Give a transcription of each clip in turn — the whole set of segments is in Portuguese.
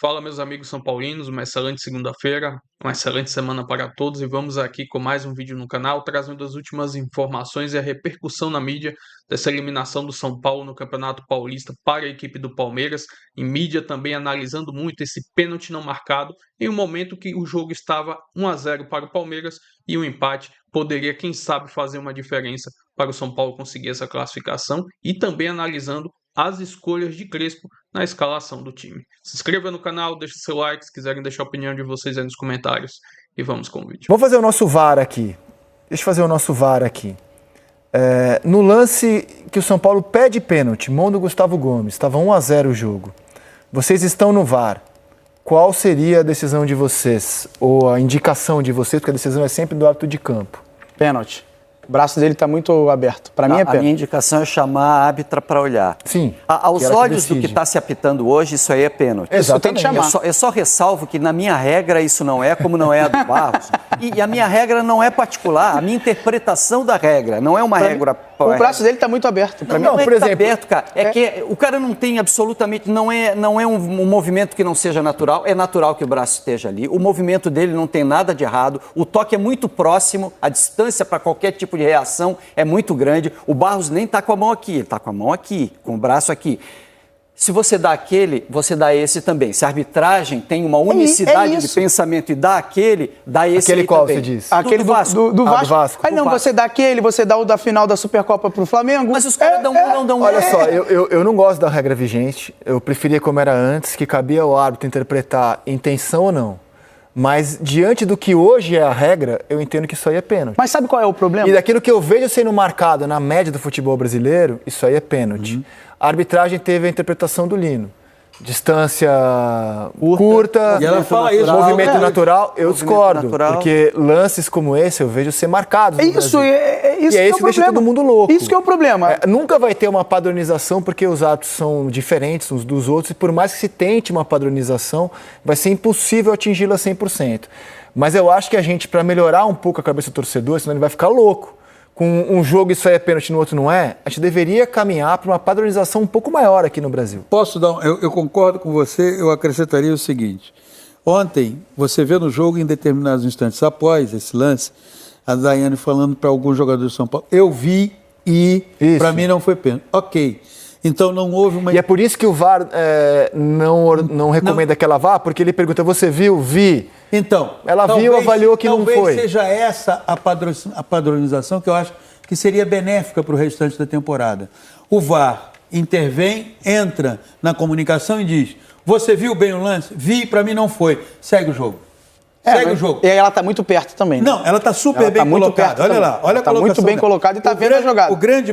Fala, meus amigos são paulinos, uma excelente segunda-feira, uma excelente semana para todos e vamos aqui com mais um vídeo no canal, trazendo as últimas informações e a repercussão na mídia dessa eliminação do São Paulo no Campeonato Paulista para a equipe do Palmeiras, em mídia também analisando muito esse pênalti não marcado, em um momento que o jogo estava 1-0 para o Palmeiras e o empate poderia, quem sabe, fazer uma diferença para o São Paulo conseguir essa classificação e também analisando as escolhas de Crespo na escalação do time. Se inscreva no canal, deixe seu like, se quiserem deixar a opinião de vocês aí nos comentários e vamos com o vídeo. Vamos fazer o nosso VAR aqui. Deixa eu fazer o nosso VAR aqui. No lance que o São Paulo pede pênalti, mão do Gustavo Gomes, estava 1-0 o jogo. Vocês estão no VAR. Qual seria a decisão de vocês? Ou a indicação de vocês, porque a decisão é sempre do árbitro de campo. Pênalti. O braço dele está muito aberto. Para mim é pênalti. A minha indicação é chamar a árbitra para olhar. Sim. Aos olhos do que está se apitando hoje, isso aí é pênalti. Isso tem que chamar. Eu só ressalvo que na minha regra isso não é como não é a do Barros. E a minha regra não é particular, a minha interpretação da regra não é uma regra. O braço dele está muito aberto. Não é por exemplo, tá aberto, cara. É que o cara não tem absolutamente, não é um movimento que não seja natural, é natural que o braço esteja ali. O movimento dele não tem nada de errado, o toque é muito próximo, a distância para qualquer tipo de reação é muito grande. O Barros nem está com a mão aqui, ele está com a mão aqui, com o braço aqui. Se você dá aquele, você dá esse também. Se a arbitragem tem uma unicidade de pensamento e dá aquele, dá esse aquele qual também. você diz? Aquele do Vasco. Do Vasco. Aí não, Vasco. você dá aquele, você dá o da final da Supercopa pro Flamengo. Mas os caras não dão... Olha só, eu não gosto da regra vigente. Eu preferia como era antes, que cabia ao árbitro interpretar intenção ou não. Mas diante do que hoje é a regra, eu entendo que isso aí é pênalti. Mas sabe qual é o problema? E daquilo que eu vejo sendo marcado na média do futebol brasileiro, isso aí é pênalti. A arbitragem teve a interpretação do Lino. Distância curta, e ela fala isso, movimento natural, eu discordo, natural. Porque lances como esse eu vejo ser marcados no Brasil. Isso E aí isso deixa todo mundo louco. Isso que é o problema. Nunca vai ter uma padronização porque os árbitros são diferentes uns dos outros e por mais que se tente uma padronização, vai ser impossível atingi-la 100%. Mas eu acho que a gente, para melhorar um pouco a cabeça do torcedor, senão ele vai ficar louco. Com um jogo isso aí é pênalti, no outro não é, a gente deveria caminhar para uma padronização um pouco maior aqui no Brasil. Posso dar eu concordo com você, eu acrescentaria o seguinte. Ontem, você vê no jogo, em determinados instantes, após esse lance, a Daiane falando para alguns jogadores de São Paulo, eu vi e para mim não foi pênalti. Ok. Então não houve uma... E é por isso que o VAR não recomenda que ela vá, porque ele pergunta, você viu? Vi. Então, ela viu, avaliou que não foi. Talvez seja essa a padronização que eu acho que seria benéfica para o restante da temporada. O VAR intervém, entra na comunicação e diz, você viu bem o lance? Vi, para mim não foi. Segue o jogo. Segue o jogo. E aí ela está muito perto também. Né? Não, ela está super bem colocada. Olha lá, olha a colocação. Está muito bem colocada e está vendo a jogada. O grande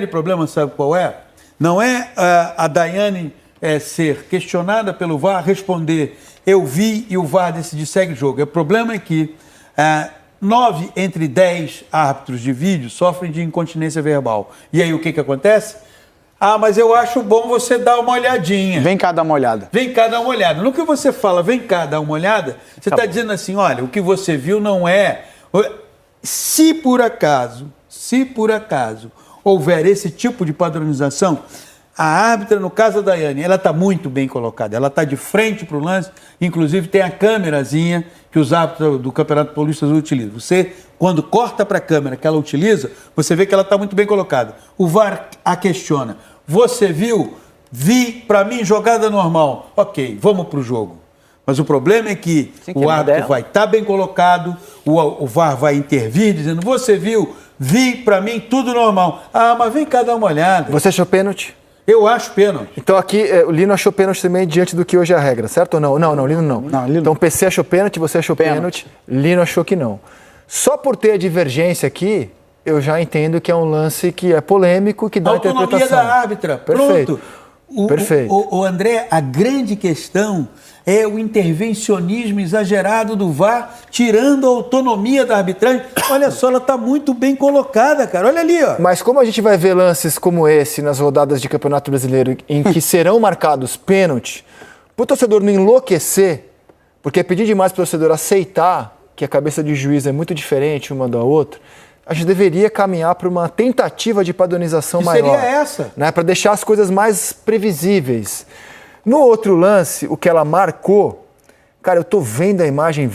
problema, sabe qual é? Não é a Daiane ser questionada pelo VAR, responder, eu vi e o VAR decidir segue o jogo. O problema é que 9 entre 10 árbitros de vídeo sofrem de incontinência verbal. E aí o que acontece? Mas eu acho bom você dar uma olhadinha. Vem cá dar uma olhada. Vem cá dar uma olhada. No que você fala, vem cá dar uma olhada, você está dizendo assim, olha, o que você viu não é... Se por acaso houver esse tipo de padronização, a árbitra, no caso da Daiane, ela está muito bem colocada, ela está de frente para o lance, inclusive tem a câmerazinha que os árbitros do Campeonato Paulista utilizam. Você, quando corta para a câmera que ela utiliza, você vê que ela está muito bem colocada. O VAR a questiona. Você viu? Vi, para mim, jogada normal. Ok, vamos para o jogo. Mas o problema é que o árbitro vai estar bem colocado, o VAR vai intervir, dizendo, você viu? Vi, para mim, tudo normal. Mas vem cá dar uma olhada. Você achou pênalti? Eu acho pênalti. Então aqui, o Lino achou pênalti também diante do que hoje é a regra, certo ou não? Não, Lino não. Então o PC achou pênalti, você achou pênalti, Lino achou que não. Só por ter a divergência aqui, eu já entendo que é um lance que é polêmico, que dá interpretação. Autonomia da árbitra, Perfeito. Pronto. Perfeito. O André, a grande questão é o intervencionismo exagerado do VAR, tirando a autonomia da arbitragem. Olha só, ela está muito bem colocada, cara. Olha ali, ó. Mas como a gente vai ver lances como esse nas rodadas de Campeonato Brasileiro, em que serão marcados pênalti, para o torcedor não enlouquecer, porque é pedir demais para o torcedor aceitar que a cabeça de juiz é muito diferente uma da outra, a gente deveria caminhar para uma tentativa de padronização maior. Seria essa? Né, para deixar as coisas mais previsíveis. No outro lance, o que ela marcou, cara, eu tô vendo a imagem,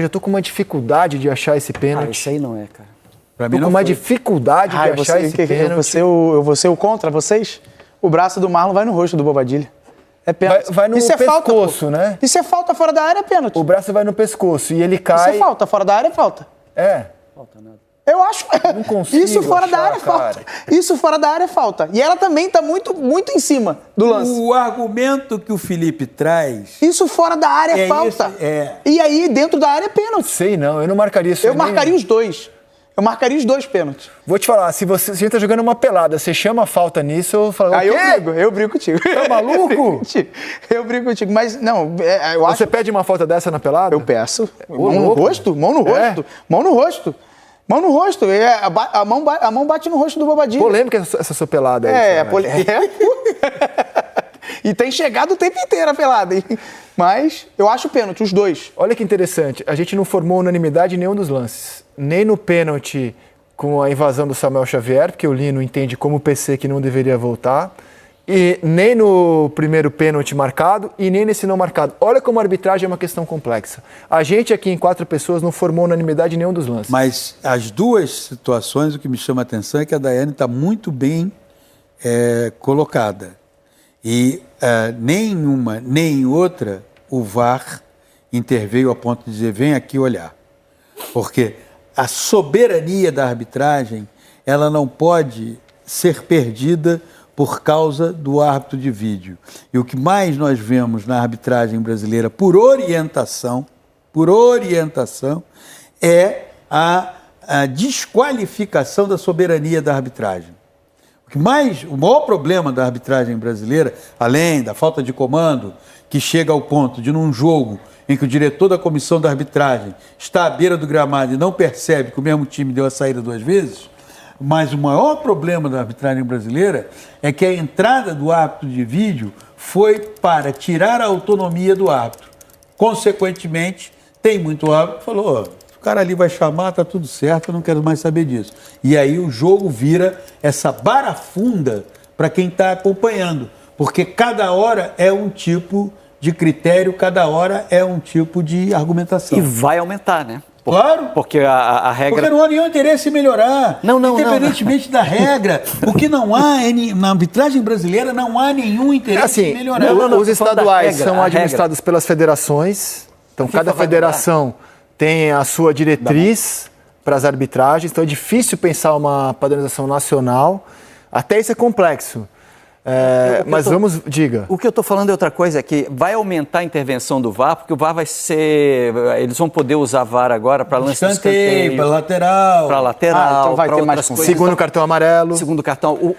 eu tô com uma dificuldade de achar esse pênalti. Isso aí não é, cara. Pra mim Tô com não uma foi. dificuldade de achar esse pênalti. Eu vou ser o contra vocês? O braço do Marlon vai no rosto do Bobadilha. É pênalti. Vai no Isso é pescoço, falta, né? Isso é falta fora da área, é pênalti. O braço vai no pescoço e ele Isso cai. é falta, fora da área é falta. É. Eu acho. Não consigo Isso fora da achar, área é falta. cara. Isso fora da área é falta. E ela também tá muito em cima do lance. O argumento que o Felipe traz... Isso fora da área é É falta. isso, é. E aí, dentro da área é pênalti. Sei não, eu não marcaria isso. Eu nem- marcaria os dois. Eu marcaria os dois pênaltis. Vou te falar, se a gente tá jogando uma pelada, você chama a falta nisso, eu falo, Aí o quê? eu brigo contigo. Tá maluco? Eu brigo contigo. Mas, não, eu acho... Você pede uma falta dessa na pelada? Eu peço. Mão no louco. rosto, mão no É? rosto, mão no rosto. Mão no rosto. A mão bate no rosto do Bobadilha. Polêmica essa sua pelada aí. E tem chegado o tempo inteiro a pelada, hein? Mas eu acho pênalti, os dois. Olha que interessante, a gente não formou unanimidade em nenhum dos lances. Nem no pênalti com a invasão do Samuel Xavier, porque o Lino entende como PC que não deveria voltar, e nem no primeiro pênalti marcado e nem nesse não marcado. Olha como a arbitragem é uma questão complexa. A gente aqui em 4 pessoas não formou unanimidade em nenhum dos lances. Mas as duas situações, o que me chama a atenção é que a Daiane está muito bem colocada. E nem uma, nem outra, o VAR interveio a ponto de dizer, vem aqui olhar. Porque a soberania da arbitragem, ela não pode ser perdida por causa do árbitro de vídeo. E o que mais nós vemos na arbitragem brasileira, por orientação, é a desqualificação da soberania da arbitragem. O maior problema da arbitragem brasileira, além da falta de comando, que chega ao ponto de, num jogo em que o diretor da comissão da arbitragem está à beira do gramado e não percebe que o mesmo time deu a saída 2 vezes, mas o maior problema da arbitragem brasileira é que a entrada do árbitro de vídeo foi para tirar a autonomia do árbitro. Consequentemente, tem muito árbitro que falou, ó, o cara ali vai chamar, tá tudo certo, eu não quero mais saber disso. E aí o jogo vira essa barafunda para quem está acompanhando, porque cada hora é um tipo de critério, cada hora é um tipo de argumentação. E vai aumentar, né? Claro. Porque a regra... Porque não há nenhum interesse em melhorar. Não. Independentemente da regra. O que não há, na arbitragem brasileira, não há nenhum interesse em melhorar. Os estaduais regra, são a administrados pelas federações, então FIFA cada vai federação tem a sua diretriz para as arbitragens, então é difícil pensar uma padronização nacional, até isso é complexo. Mas diga. O que eu estou falando é outra coisa, é que vai aumentar a intervenção do VAR, porque o VAR vai ser... Eles vão poder usar VAR agora para lance de escanteio, para lateral. para lateral, então vai pra ter outras mais coisas. Segundo cartão amarelo. Segundo cartão.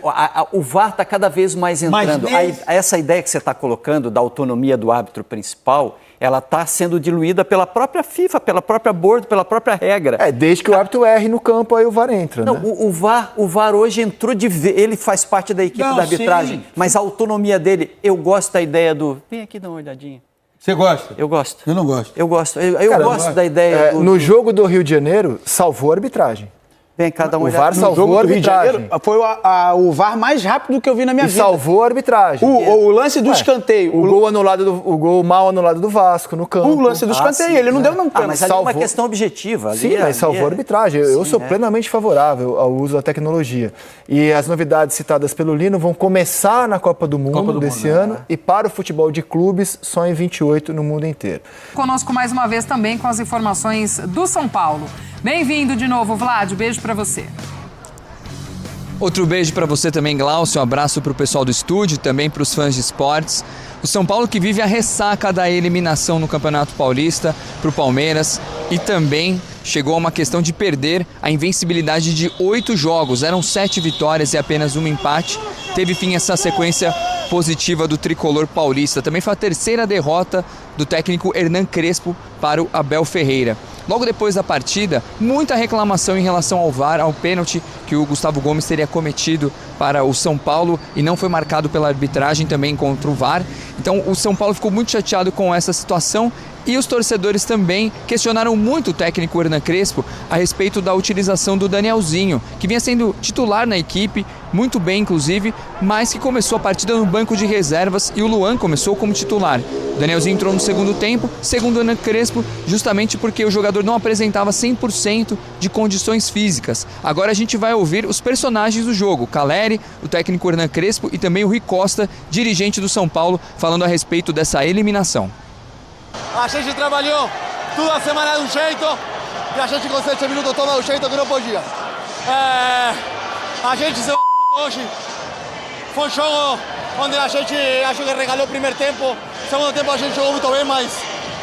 O VAR está cada vez mais entrando. Essa ideia que você está colocando da autonomia do árbitro principal, ela está sendo diluída pela própria FIFA, pela própria board, pela própria regra. Desde que o árbitro erre no campo, aí o VAR entra, Não, né? o VAR hoje entrou de vez, ele faz parte da equipe da arbitragem, sim. mas a autonomia dele, eu gosto da ideia do... Vem aqui dar uma olhadinha. Você gosta? Eu gosto. Eu não gosto. Eu gosto. Eu Cara, gosto da ideia do... No jogo do Rio de Janeiro, salvou a arbitragem. Vem cá dar uma O olhada. VAR salvou a do Rio de arbitragem. Janeiro foi o VAR mais rápido que eu vi na minha E vida. salvou a arbitragem. O lance do escanteio. O gol anulado o gol mal anulado do Vasco no campo. O lance do escanteio, sim, ele não deu não pênalti. mas ali é uma salvou. questão objetiva. Ali Sim, mas salvou a arbitragem. Eu sou plenamente favorável ao uso da tecnologia. E as novidades citadas pelo Lino vão começar na Copa do Mundo desse ano e para o futebol de clubes só em 28 no mundo inteiro. Conosco mais uma vez também com as informações do São Paulo. Bem-vindo de novo, Vlad. Beijo pra você. Outro beijo para você também, Glaucio. Um abraço para o pessoal do estúdio, também para os fãs de esportes. O São Paulo que vive a ressaca da eliminação no Campeonato Paulista para o Palmeiras e também chegou a uma questão de perder a invencibilidade de 8 jogos. Eram 7 vitórias e apenas um empate. Teve fim essa sequência positiva do tricolor paulista. Também foi a terceira derrota do técnico Hernan Crespo para o Abel Ferreira. Logo depois da partida, muita reclamação em relação ao VAR, ao pênalti que o Gustavo Gomes teria cometido para o São Paulo e não foi marcado pela arbitragem também contra o VAR. Então o São Paulo ficou muito chateado com essa situação e os torcedores também questionaram muito o técnico Hernan Hernan Crespo a respeito da utilização do Danielzinho, que vinha sendo titular na equipe, muito bem inclusive, mas que começou a partida no banco de reservas e o Luan começou como titular. O Danielzinho entrou no segundo tempo, segundo o Hernan Crespo, justamente porque o jogador não apresentava 100% de condições físicas. Agora a gente vai ouvir os personagens do jogo, Caleri, o técnico Hernan Crespo e também o Rui Costa, dirigente do São Paulo, falando a respeito dessa eliminação. A gente trabalhou toda a semana de um jeito e a gente com 7 minutos toma um jeito que não podia. A gente se hoje. Foi um jogo onde a gente acho que regalou o primeiro tempo. Segundo tempo a gente jogou muito bem, mas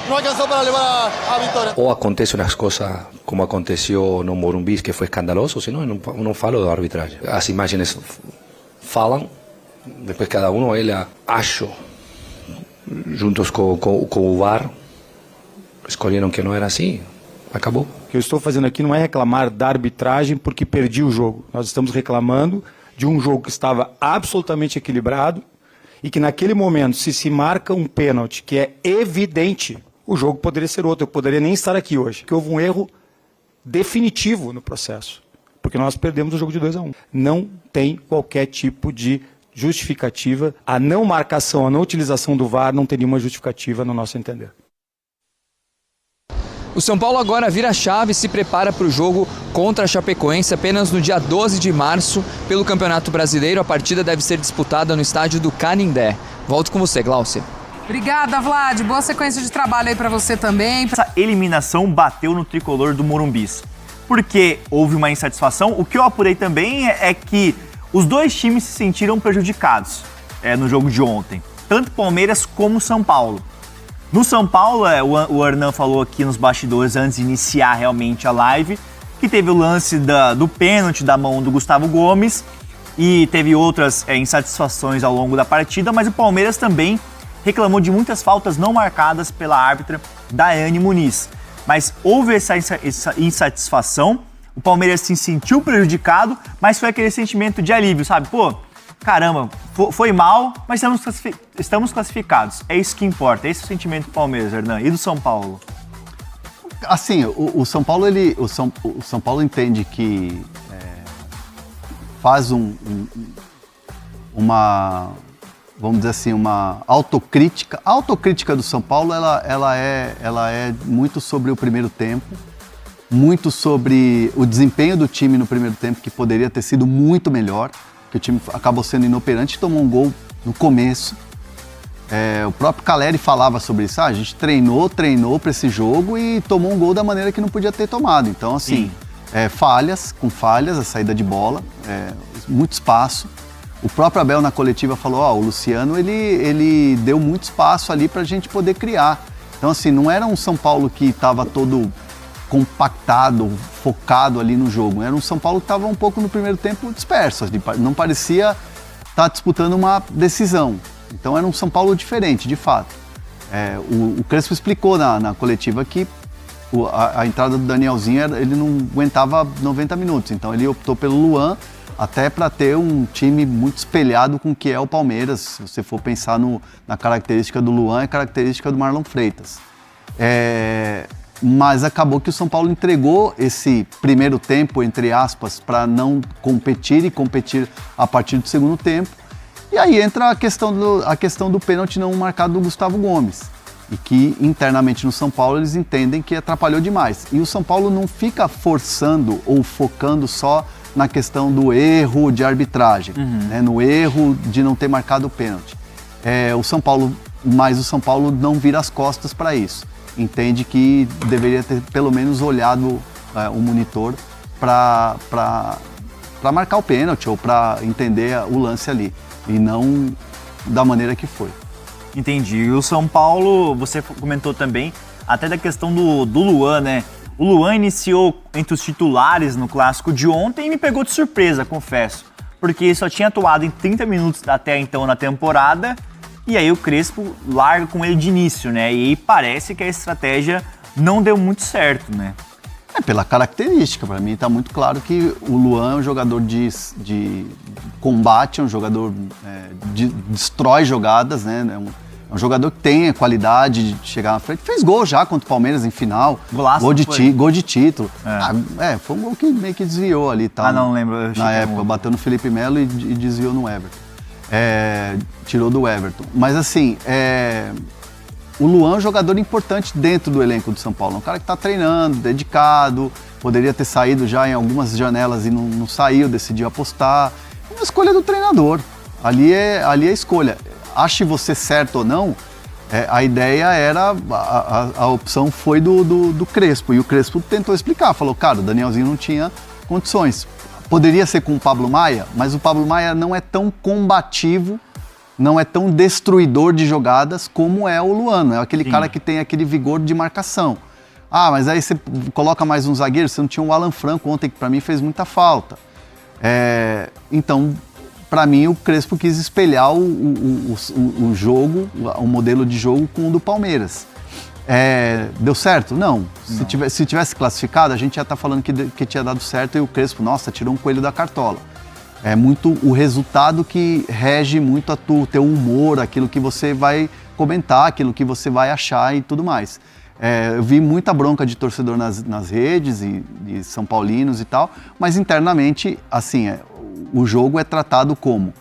não alcançou para levar a vitória. Ou acontecem as coisas como aconteceu no Morumbi, que foi escandaloso, senão eu não falo da arbitragem. As imagens falam, depois cada um ele acha, juntos com o VAR, escolheram que não era assim, acabou. O que eu estou fazendo aqui não é reclamar da arbitragem porque perdi o jogo. Nós estamos reclamando de um jogo que estava absolutamente equilibrado e que naquele momento, se marca um pênalti que é evidente, o jogo poderia ser outro. Eu poderia nem estar aqui hoje, que houve um erro definitivo no processo, porque nós perdemos o jogo de 2-1. Não tem qualquer tipo de justificativa. A não marcação, a não utilização do VAR não teria uma justificativa no nosso entender. O São Paulo agora vira a chave e se prepara para o jogo contra a Chapecoense apenas no dia 12 de março pelo Campeonato Brasileiro. A partida deve ser disputada no estádio do Canindé. Volto com você, Gláucia. Obrigada, Vlad. Boa sequência de trabalho aí para você também. Essa eliminação bateu no tricolor do Morumbis, porque houve uma insatisfação. O que eu apurei também é que os dois times se sentiram prejudicados no jogo de ontem, tanto Palmeiras como São Paulo. No São Paulo, o Hernan falou aqui nos bastidores, antes de iniciar realmente a live, que teve o lance do pênalti da mão do Gustavo Gomes e teve outras insatisfações ao longo da partida, mas o Palmeiras também reclamou de muitas faltas não marcadas pela árbitra Daiane Muniz. Mas houve essa insatisfação, o Palmeiras se sentiu prejudicado, mas foi aquele sentimento de alívio, sabe? Pô, caramba, foi mal, mas estamos classificados. É isso que importa, esse é o sentimento do Palmeiras, Hernan, e do São Paulo. Assim, o São Paulo, o São Paulo entende que faz uma, vamos dizer assim, uma autocrítica. A autocrítica do São Paulo, ela é muito sobre o primeiro tempo, muito sobre o desempenho do time no primeiro tempo, que poderia ter sido muito melhor, que o time acabou sendo inoperante e tomou um gol no começo. O próprio Caleri falava sobre isso. A gente treinou para esse jogo e tomou um gol da maneira que não podia ter tomado. Então, assim, falhas, a saída de bola, muito espaço. O próprio Abel na coletiva falou, o Luciano, ele deu muito espaço ali para a gente poder criar. Então, assim, não era um São Paulo que estava todo compactado, focado ali no jogo. Era um São Paulo que estava um pouco no primeiro tempo disperso, não parecia estar disputando uma decisão. Então era um São Paulo diferente, de fato. O Crespo explicou na coletiva que a entrada do Danielzinho, ele não aguentava 90 minutos, então ele optou pelo Luan, até para ter um time muito espelhado com o que é o Palmeiras. Se você for pensar na característica do Luan, é característica do Marlon Freitas. Mas acabou que o São Paulo entregou esse primeiro tempo, entre aspas, para não competir e competir a partir do segundo tempo. E aí entra a questão do pênalti não marcado do Gustavo Gomes. E que internamente no São Paulo eles entendem que atrapalhou demais. E o São Paulo não fica forçando ou focando só na questão do erro de arbitragem, no erro de não ter marcado o pênalti. O São Paulo não vira as costas para isso. Entende que deveria ter pelo menos olhado o monitor para marcar o pênalti ou para entender o lance ali, e não da maneira que foi. Entendi. E o São Paulo, você comentou também até da questão do Luan, né? O Luan iniciou entre os titulares no clássico de ontem e me pegou de surpresa, confesso, porque só tinha atuado em 30 minutos até então na temporada. E aí o Crespo larga com ele de início, né? E aí parece que a estratégia não deu muito certo, né? Pela característica, para mim tá muito claro que o Luan é um jogador de combate, é um jogador destrói jogadas, né? É um jogador que tem a qualidade de chegar na frente. Fez gol já contra o Palmeiras em final. Golaço, gol de título. Foi um gol que meio que desviou ali. Tá, não lembro. Na época, bateu no Felipe Melo e desviou no Everton. Tirou do Everton. Mas assim, o Luan é um jogador importante dentro do elenco do São Paulo. Um cara que está treinando, dedicado, poderia ter saído já em algumas janelas e não saiu, decidiu apostar. É uma escolha do treinador. Ali é a escolha. Ache você certo ou não, a ideia era, a opção foi do Crespo. E o Crespo tentou explicar, falou, cara, o Danielzinho não tinha condições. Poderia ser com o Pablo Maia, mas o Pablo Maia não é tão combativo, não é tão destruidor de jogadas como é o Luan. É aquele cara que tem aquele vigor de marcação. Mas aí você coloca mais um zagueiro, você não tinha o Alan Franco ontem, que pra mim fez muita falta. Então, pra mim, o Crespo quis espelhar o jogo, o modelo de jogo com o do Palmeiras. Deu certo? Não. Se tivesse classificado, a gente já tá falando que tinha dado certo e o Crespo, nossa, tirou um coelho da cartola. É muito o resultado que rege muito o teu humor, aquilo que você vai comentar, aquilo que você vai achar e tudo mais. Eu vi muita bronca de torcedor nas redes e São Paulinos e tal, mas internamente, assim, o jogo é tratado como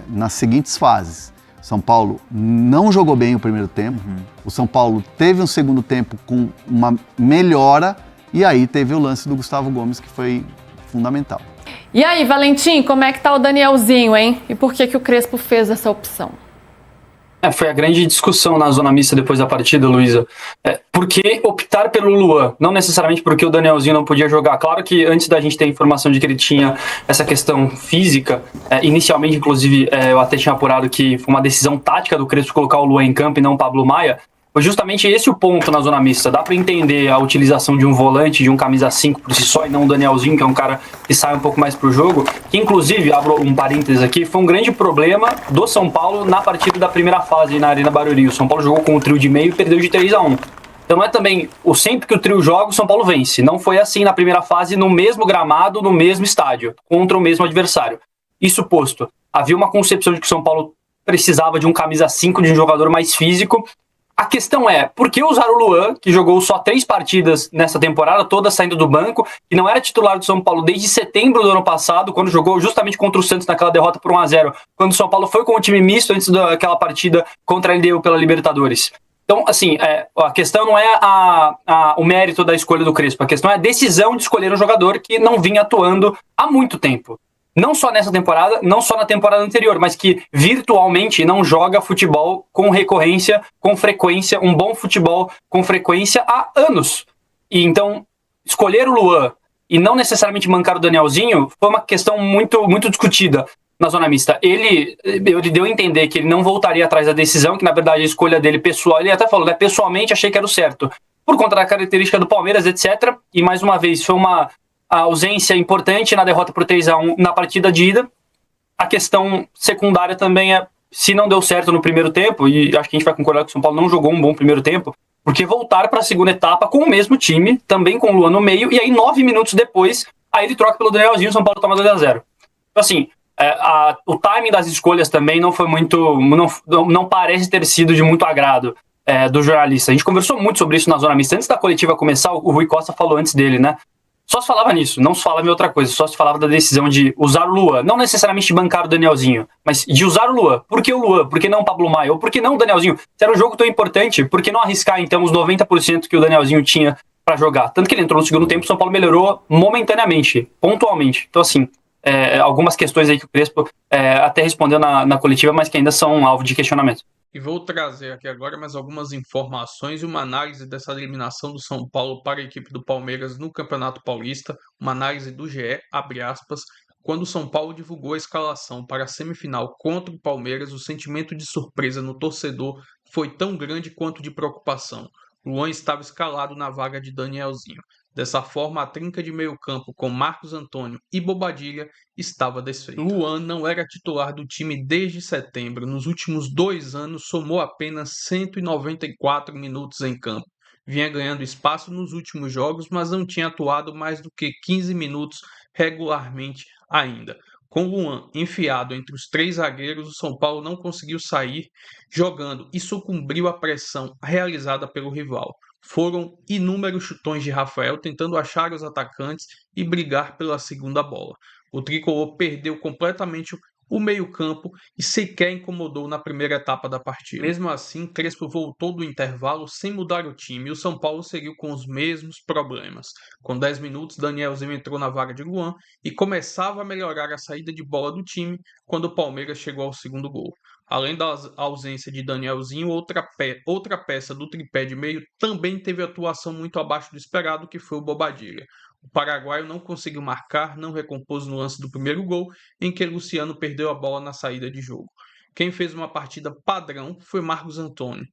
nas seguintes fases. São Paulo não jogou bem o primeiro tempo, o São Paulo teve um segundo tempo com uma melhora e aí teve o lance do Gustavo Gomes que foi fundamental. E aí, Valentim, como é que tá o Danielzinho, hein? E por que o Crespo fez essa opção? Foi a grande discussão na zona mista depois da partida, Luísa. Por que optar pelo Luan? Não necessariamente porque o Danielzinho não podia jogar. Claro que antes da gente ter a informação de que ele tinha essa questão física, inicialmente, inclusive, eu até tinha apurado que foi uma decisão tática do Crespo colocar o Luan em campo e não o Pablo Maia. Foi justamente esse o ponto na zona mista. Dá para entender a utilização de um volante, de um camisa 5 por si só, e não um Danielzinho, que é um cara que sai um pouco mais pro jogo. Que, inclusive, abro um parênteses aqui, foi um grande problema do São Paulo na partida da primeira fase na Arena Barueri. O São Paulo jogou com o trio de meio e perdeu de 3-1. Então não é também sempre que o trio joga, o São Paulo vence. Não foi assim na primeira fase, no mesmo gramado, no mesmo estádio, contra o mesmo adversário. Isso posto, havia uma concepção de que o São Paulo precisava de um camisa 5, de um jogador mais físico. A questão é, por que usar o Luan, que jogou só 3 partidas nessa temporada, toda saindo do banco, e não era titular do São Paulo desde setembro do ano passado, quando jogou justamente contra o Santos naquela derrota por 1-0, quando o São Paulo foi com o time misto antes daquela partida contra a LDU pela Libertadores. Então, assim, a questão não é o mérito da escolha do Crespo, a questão é a decisão de escolher um jogador que não vinha atuando há muito tempo. Não só nessa temporada, não só na temporada anterior, mas que virtualmente não joga futebol com recorrência, com frequência, um bom futebol com frequência há anos. E então, escolher o Luan e não necessariamente mancar o Danielzinho foi uma questão muito, muito discutida na zona mista. Ele deu a entender que ele não voltaria atrás da decisão, que na verdade a escolha dele pessoal, ele até falou, né, pessoalmente achei que era o certo, por conta da característica do Palmeiras, etc. E mais uma vez, foi a ausência importante na derrota por 3-1 na partida de ida. A questão secundária também é, se não deu certo no primeiro tempo, e acho que a gente vai concordar que o São Paulo não jogou um bom primeiro tempo, porque voltar para a segunda etapa com o mesmo time, também com o Luan no meio, e aí 9 minutos depois, aí ele troca pelo Danielzinho, o São Paulo toma 2-0. Então assim, o timing das escolhas também não foi muito, não parece ter sido de muito agrado do jornalista. A gente conversou muito sobre isso na zona mista. Antes da coletiva começar, o Rui Costa falou antes dele, né? Só se falava nisso, não se falava em outra coisa, só se falava da decisão de usar o Luan, não necessariamente de bancar o Danielzinho, mas de usar o Luan. Por que o Luan? Por que não o Pablo Maia? Ou por que não o Danielzinho? Se era um jogo tão importante, por que não arriscar então os 90% que o Danielzinho tinha para jogar? Tanto que ele entrou no segundo tempo, o São Paulo melhorou momentaneamente, pontualmente. Então assim, algumas questões aí que o Crespo até respondeu na coletiva, mas que ainda são alvo de questionamento. E vou trazer aqui agora mais algumas informações e uma análise dessa eliminação do São Paulo para a equipe do Palmeiras no Campeonato Paulista, uma análise do GE, abre aspas, quando o São Paulo divulgou a escalação para a semifinal contra o Palmeiras, o sentimento de surpresa no torcedor foi tão grande quanto de preocupação. Luan estava escalado na vaga de Danielzinho. Dessa forma, a trinca de meio-campo com Marcos Antônio e Bobadilla estava desfeita. Luan não era titular do time desde setembro. Nos últimos 2 anos, somou apenas 194 minutos em campo. Vinha ganhando espaço nos últimos jogos, mas não tinha atuado mais do que 15 minutos regularmente ainda. Com Luan enfiado entre os 3 zagueiros, o São Paulo não conseguiu sair jogando e sucumbiu à pressão realizada pelo rival. Foram inúmeros chutões de Rafael tentando achar os atacantes e brigar pela segunda bola. O tricolor perdeu completamente o meio-campo e sequer incomodou na primeira etapa da partida. Mesmo assim, Crespo voltou do intervalo sem mudar o time e o São Paulo seguiu com os mesmos problemas. Com 10 minutos, Danielzinho entrou na vaga de Luan e começava a melhorar a saída de bola do time quando o Palmeiras chegou ao segundo gol. Além da ausência de Danielzinho, outra peça do tripé de meio também teve atuação muito abaixo do esperado, que foi o Bobadilla. O paraguaio não conseguiu marcar, não recompôs no lance do primeiro gol, em que Luciano perdeu a bola na saída de jogo. Quem fez uma partida padrão foi Marcos Antônio,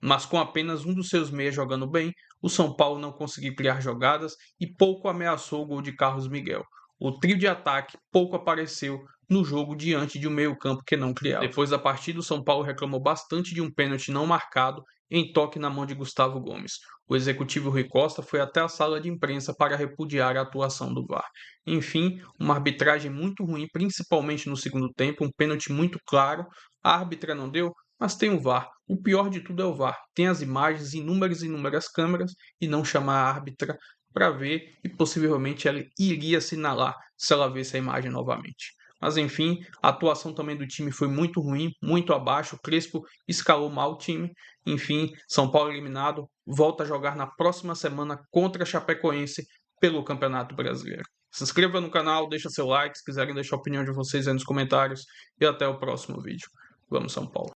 mas com apenas um dos seus meias jogando bem, o São Paulo não conseguiu criar jogadas e pouco ameaçou o gol de Carlos Miguel. O trio de ataque pouco apareceu no jogo diante de um meio-campo que não criava. Depois da partida, o São Paulo reclamou bastante de um pênalti não marcado em toque na mão de Gustavo Gomes. O executivo Rui Costa foi até a sala de imprensa para repudiar a atuação do VAR. Enfim, uma arbitragem muito ruim, principalmente no segundo tempo, um pênalti muito claro. A árbitra não deu, mas tem o VAR. O pior de tudo é o VAR. Tem as imagens, inúmeras câmeras, e não chamar a árbitra para ver, e possivelmente ela iria assinalar se ela visse a imagem novamente. Mas enfim, a atuação também do time foi muito ruim, muito abaixo. O Crespo escalou mal o time. Enfim, São Paulo eliminado, volta a jogar na próxima semana contra a Chapecoense pelo Campeonato Brasileiro. Se inscreva no canal, deixa seu like, se quiserem deixar a opinião de vocês aí nos comentários, e até o próximo vídeo. Vamos São Paulo!